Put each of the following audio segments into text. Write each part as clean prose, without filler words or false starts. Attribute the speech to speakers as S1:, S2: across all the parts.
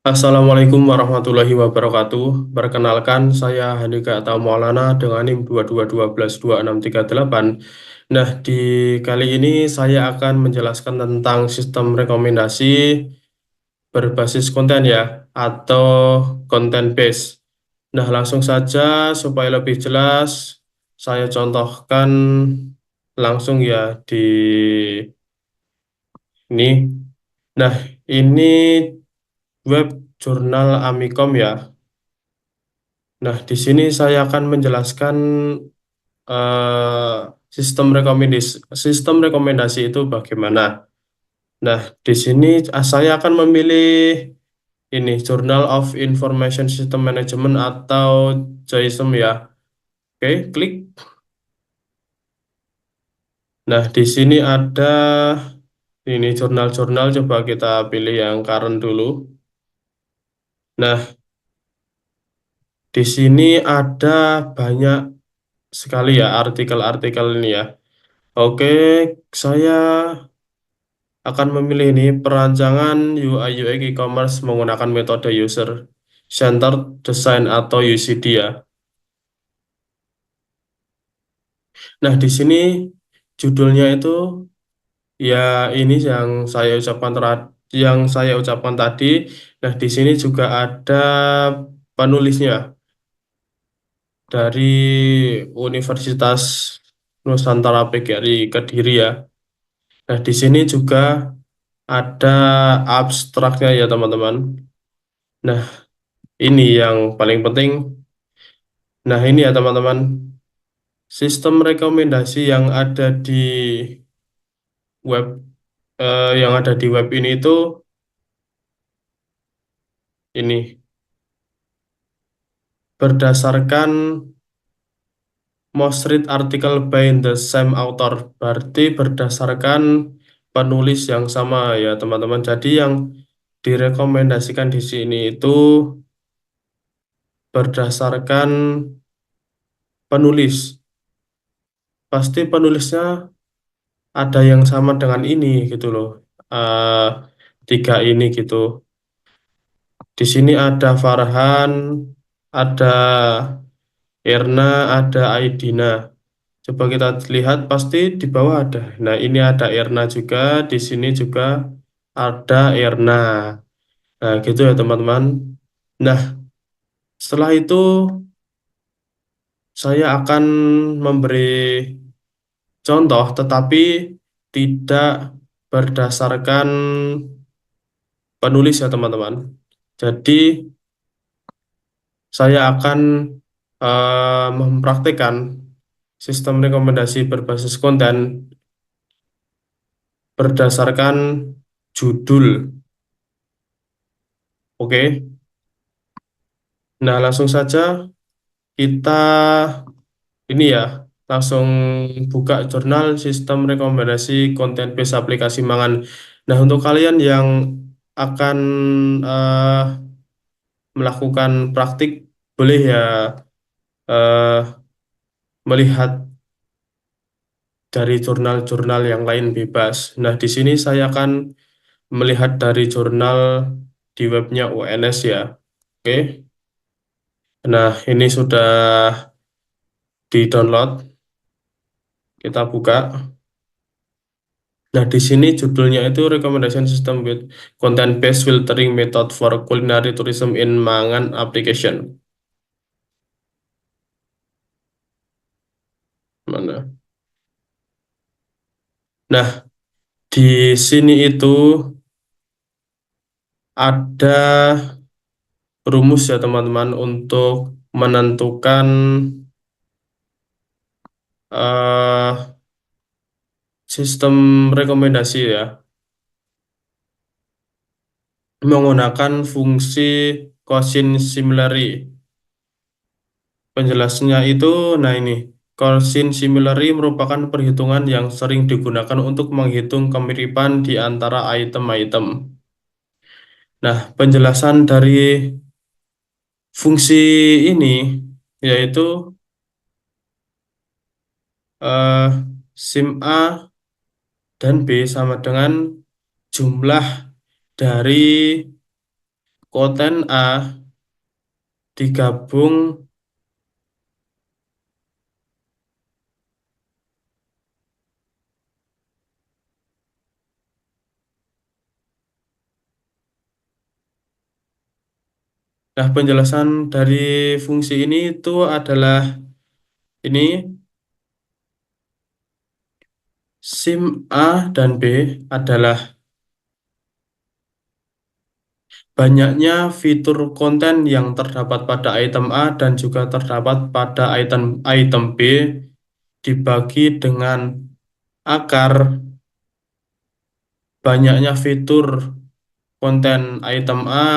S1: Assalamualaikum warahmatullahi wabarakatuh. Perkenalkan, saya Handika Atau Maulana dengan NIM 22122638. Nah, di kali ini saya akan menjelaskan tentang sistem rekomendasi berbasis konten ya, atau content base. Nah, langsung saja supaya lebih jelas, saya contohkan langsung ya di ini. Nah, ini web jurnal Amikom ya. Nah, di sini saya akan menjelaskan sistem rekomendasi itu bagaimana. Nah, di sini saya akan memilih ini Journal of Information System Management atau JISM ya. Oke, klik. Nah, di sini ada ini jurnal-jurnal, coba kita pilih yang current dulu. Nah, di sini ada banyak sekali ya artikel-artikel ini ya. Oke, saya akan memilih ini perancangan UI UX e-commerce menggunakan metode user centered design atau UCD ya. Nah, di sini judulnya itu ya ini yang saya ucapkan tadi. Nah, di sini juga ada penulisnya dari Universitas Nusantara PGRI Kediri ya. Nah, di sini juga ada abstraknya ya, teman-teman. Nah, ini yang paling penting. Nah, ini ya teman-teman, sistem rekomendasi web yang ada di web ini itu ini berdasarkan most read article by the same author. Berarti berdasarkan penulis yang sama ya teman-teman. Jadi yang direkomendasikan di sini itu berdasarkan penulis. Pasti penulisnya ada yang sama dengan ini gitu loh. Eh, Tiga ini gitu. Di sini ada Farhan, ada Erna, ada Aidina. Coba kita lihat pasti di bawah ada. Nah, ini ada Erna juga, di sini juga ada Erna. Nah, gitu ya teman-teman. Nah, setelah itu saya akan memberi contoh tetapi tidak berdasarkan penulis ya teman-teman. Jadi saya akan mempraktikkan sistem rekomendasi berbasis konten berdasarkan judul. Oke, nah langsung saja kita ini ya, langsung buka jurnal sistem rekomendasi konten based aplikasi mangan. Nah, untuk kalian yang akan eh, melakukan praktik, boleh ya eh, melihat dari jurnal-jurnal yang lain bebas. Nah, di sini saya akan melihat dari jurnal di webnya UNS ya. Oke. Nah, ini sudah di-download. Kita buka. Nah, di sini judulnya itu Recommendation System with Content-Based Filtering Method for Culinary Tourism in Mangan Application. Mana? Nah, di sini itu ada rumus ya teman-teman untuk menentukan eh, sistem rekomendasi ya menggunakan fungsi Gaussian Similarity. Penjelasnya itu, nah ini, Gaussian Similarity merupakan perhitungan yang sering digunakan untuk menghitung kemiripan di antara item-item. Nah, penjelasan dari fungsi ini yaitu eh, sim A dan B sama dengan jumlah dari konten A digabung, nah penjelasan dari fungsi ini itu adalah ini SIM A dan B adalah banyaknya fitur konten yang terdapat pada item A dan juga terdapat pada item item B dibagi dengan akar banyaknya fitur konten item A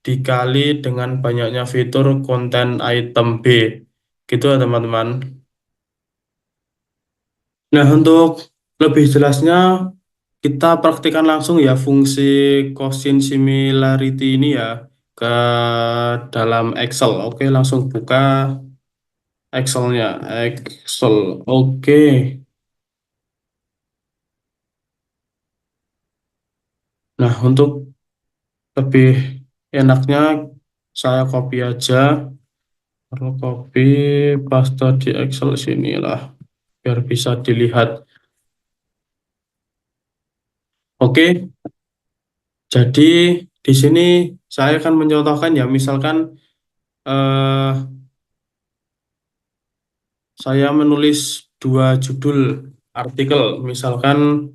S1: dikali dengan banyaknya fitur konten item B. Gitu ya teman-teman. Nah, untuk lebih jelasnya kita praktikkan langsung ya fungsi Quotient Similarity ini ya ke dalam Excel. Oke, langsung buka Excelnya. Excel. Oke. Nah, untuk lebih enaknya saya copy aja. Lalu copy, paste di Excel sinilah biar bisa dilihat. Oke, jadi di sini saya akan mencontohkan ya, misalkan eh, saya menulis dua judul artikel, misalkan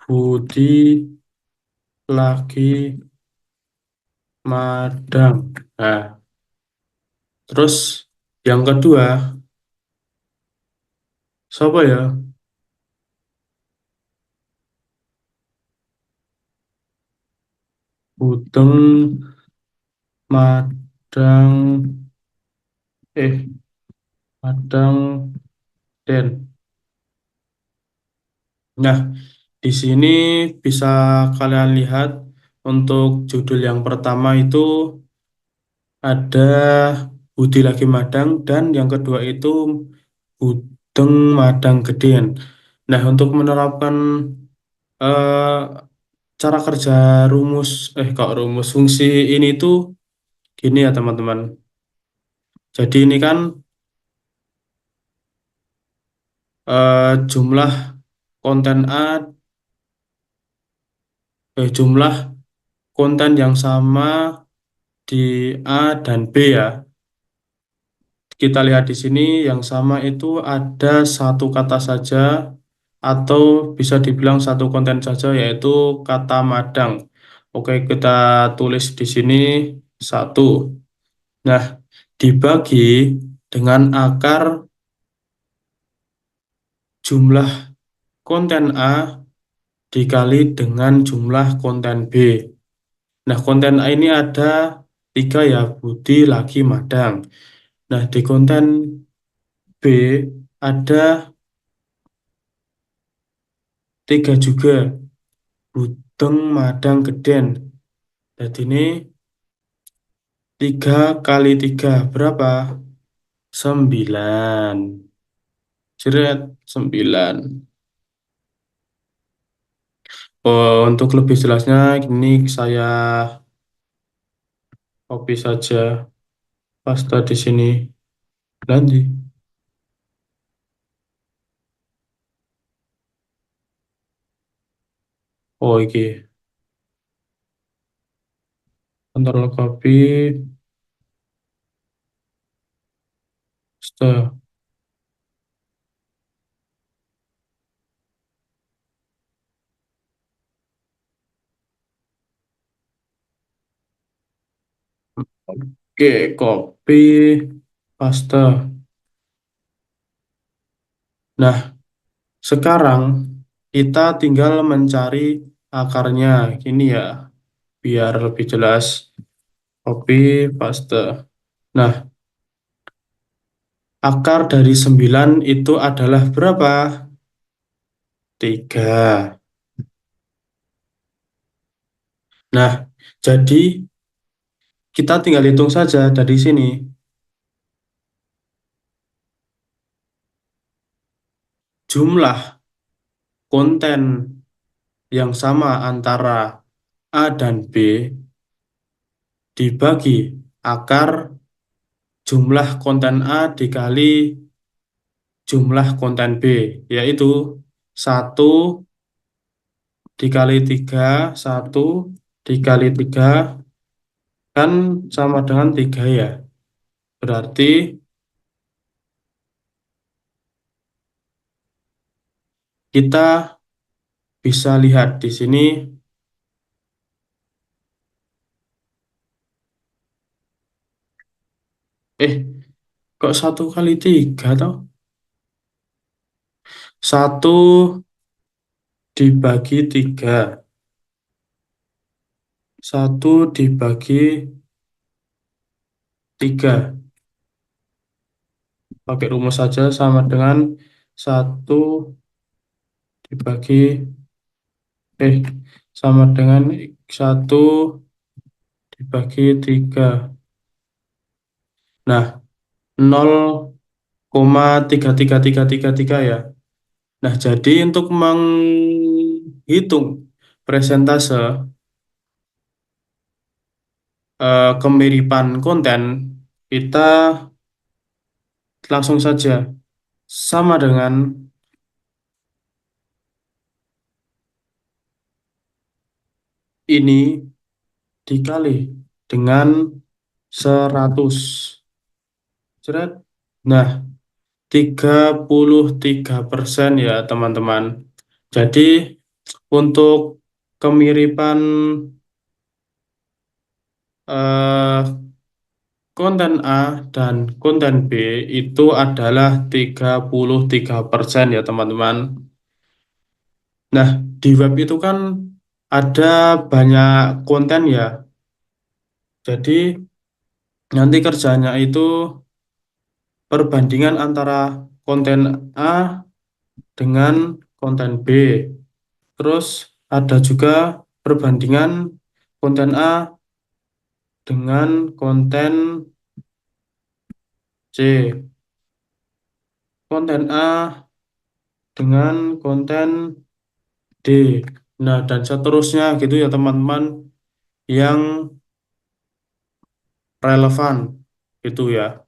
S1: Budi lagi madang. Nah, terus yang kedua, siapa ya? Budeng madang, madang den. Nah, di sini bisa kalian lihat untuk judul yang pertama itu ada Budi lagi madang dan yang kedua itu Budeng Madang Geden. Nah, untuk menerapkan eh, cara kerja kok rumus fungsi ini tuh gini ya teman-teman. Jadi ini kan jumlah konten A, jumlah konten yang sama di A dan B ya. Kita lihat di sini yang sama itu ada satu kata saja atau bisa dibilang satu konten saja yaitu kata madang. Oke, kita tulis di sini satu. Nah, dibagi dengan akar jumlah konten A dikali dengan jumlah konten B. Nah, konten A ini ada tiga ya, Budi lagi madang. Nah, di konten B ada tiga juga, Budeng Madang Geden. Jadi ini tiga kali tiga berapa? Sembilan. Jeret, sembilan. Oh, untuk lebih jelasnya, ini saya copy saja, paste di sini. Nanti. Oh, iki. Ctrl copy, paste. Oke, copy, paste. Nah, sekarang kita tinggal mencari akarnya. Ini ya, biar lebih jelas. Copy, paste. Nah, akar dari 9 itu adalah berapa? 3. Nah, jadi kita tinggal hitung saja dari sini. Jumlah konten yang sama antara A dan B. dibagi akar jumlah konten A dikali jumlah konten B, yaitu satu dikali 3, satu dikali 3 kan sama dengan 3 ya. Berarti kita bisa lihat di sini, eh kok satu kali 3 toh? Satu dibagi 3, satu dibagi 3, pakai rumus saja sama dengan satu dibagi, eh sama dengan satu dibagi 3. Nah, 0,33333 ya. Nah, jadi untuk menghitung presentase kemiripan konten, kita langsung saja sama dengan ini dikali dengan 100. Ceret. Nah, 33% ya teman-teman. Jadi untuk kemiripan eh, konten A dan konten B itu adalah 33% ya teman-teman. Nah, di web itu kan ada banyak konten ya. Jadi nanti kerjanya itu perbandingan antara konten A dengan konten B. Terus ada juga perbandingan konten A dengan konten C. Konten A dengan konten D. Nah, dan seterusnya gitu ya teman-teman yang relevan gitu ya.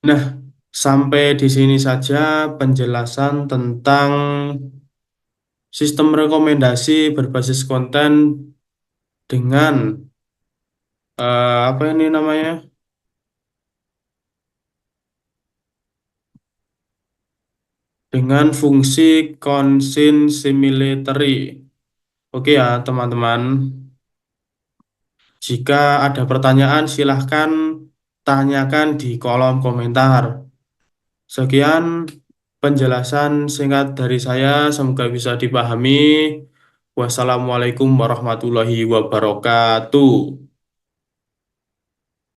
S1: Nah, sampai di sini saja penjelasan tentang sistem rekomendasi berbasis konten dengan apa ini namanya? Dengan fungsi consistency. Oke ya, teman-teman. Jika ada pertanyaan, silahkan tanyakan di kolom komentar. Sekian penjelasan singkat dari saya, semoga bisa dipahami. Wassalamualaikum warahmatullahi wabarakatuh.